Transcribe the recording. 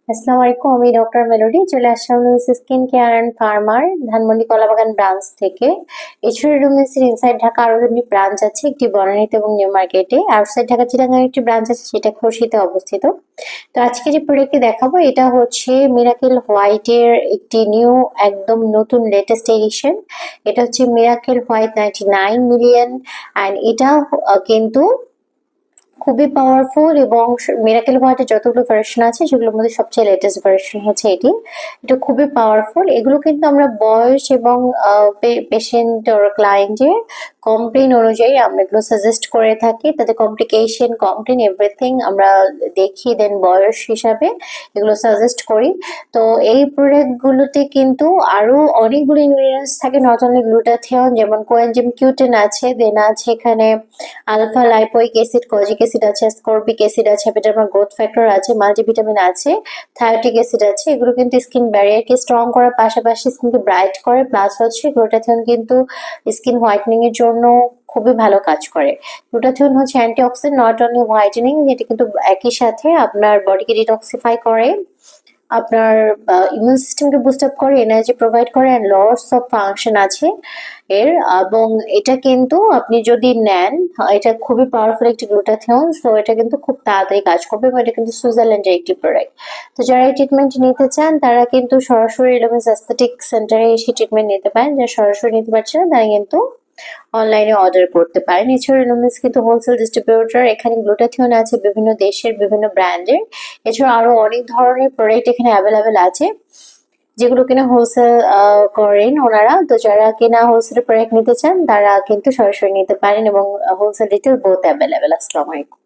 আসসালামু আলাইকুম, আমি ডক্টর মেলোডি চলে আসলাম Lumis skin care and pharma Dhanmondi Kalabagan branch থেকে। এছাড়া লুমিসের ইনসাইড ঢাকা আরো দুটি ব্রাঞ্চ আছে, একটি বনানীতে এবং নিউ মার্কেটে। আউটসাইড ঢাকা চিটাগাং একটি ব্রাঞ্চ আছে, সেটা খুলশীতে অবস্থিত। তো আজকে যে প্রোডাক্টটি দেখাবো এটা হচ্ছে মিরাকেল হোয়াইটের একটি নিউ, একদম নতুন লেটেস্ট এডিশন। এটা হচ্ছে মিরাকেল হোয়াইট 99 মিলিয়ন অ্যান্ড এটা কিন্তু খুবই পাওয়ারফুল এবং মিরাকেল হোয়াইটের যতগুলো ভার্সন আছে সেগুলোর মধ্যে সবচেয়ে লেটেস্ট ভার্সন হচ্ছে এটি। এটা খুবই পাওয়ারফুল। এগুলো কিন্তু আমরা বয়স এবং পেশেন্ট ওর ক্লায়েন্টের কমপ্লেন অনুযায়ী আমরা এগুলো সাজেস্ট করে থাকি। তাদের কমপ্লিকেশন, কমপ্লেন, এভরিথিং আমরা দেখি, দেন বয়স হিসাবে এগুলো সাজেস্ট করি। তো এই প্রোডাক্টগুলোতে কিন্তু আরো অনেকগুলো ইনগ্রিডিয়েন্টস থাকে, নট অনলি গ্লুটাথিয়ন, যেমন কোয়েনজিম কিউটেন আছে, দেন আছে এখানে alpha lipoic acid, kojic acid আছে, স্করবিক অ্যাসিড আছে, এপিডার্মাল গ্রোথ ফ্যাক্টর আছে, মাল্টিভিটামিন আছে, থায়োটিক অ্যাসিড আছে। এগুলো কিন্তু স্কিন ব্যারিয়ারকে স্ট্রং করার পাশাপাশি স্কিনকে ব্রাইট করে, প্লাস হচ্ছে গ্লুটাথিয়ন কিন্তু স্কিন হোয়াইটেনিং এর জন্য খুবই ভালো কাজ করে। গ্লুটাথিয়ন হচ্ছে অ্যান্টিঅক্সিডেন্ট, নট অনলি হোয়াইটেনিং, যেটা কিন্তু একই সাথে আপনার বডিকে ডিটক্সিফাই করে, আপনার ইমিউন সিস্টেমকে বুস্ট আপ করে, এনার্জি প্রোভাইড করে, অ্যান্ড লটস অফ ফাংশন আছে এর। এবং এটা কিন্তু আপনি যদি নেন, এটা খুবই পাওয়ারফুল একটি গ্লুটাথিয়ন, সো এটা কিন্তু খুব তাড়াতাড়ি কাজ করবে এবং এটা কিন্তু সুইজারল্যান্ডের একটি প্রোডাক্ট। তো যারা এই ট্রিটমেন্ট নিতে চান তারা কিন্তু সরাসরি লুমিস অ্যাস্থেটিক সেন্টারে এসে ট্রিটমেন্ট নিতে পারেন। যারা সরাসরি নিতে পারছেন না তারা কিন্তু অনলাইনে অর্ডার করতে পারেন। এছাড়া লুমিস কিন্তু হোলসেল ডিস্ট্রিবিউটর, এখানে গ্লুটাথিয়ন আছে বিভিন্ন দেশের বিভিন্ন ব্র্যান্ডের। এছাড়া আরো অনেক ধরনের প্রোডাক্ট এখানে অ্যাভেলেবেল আছে যেগুলো কিনা হোলসেল করেন ওনারা। তো যারা কিনা হোলসেল প্রোডাক্ট নিতে চান তারা কিন্তু সরাসরি নিতে পারেন এবং হোলসেল রিটেল বোথ অ্যাভেলেবেল। আসসালামু আলাইকুম।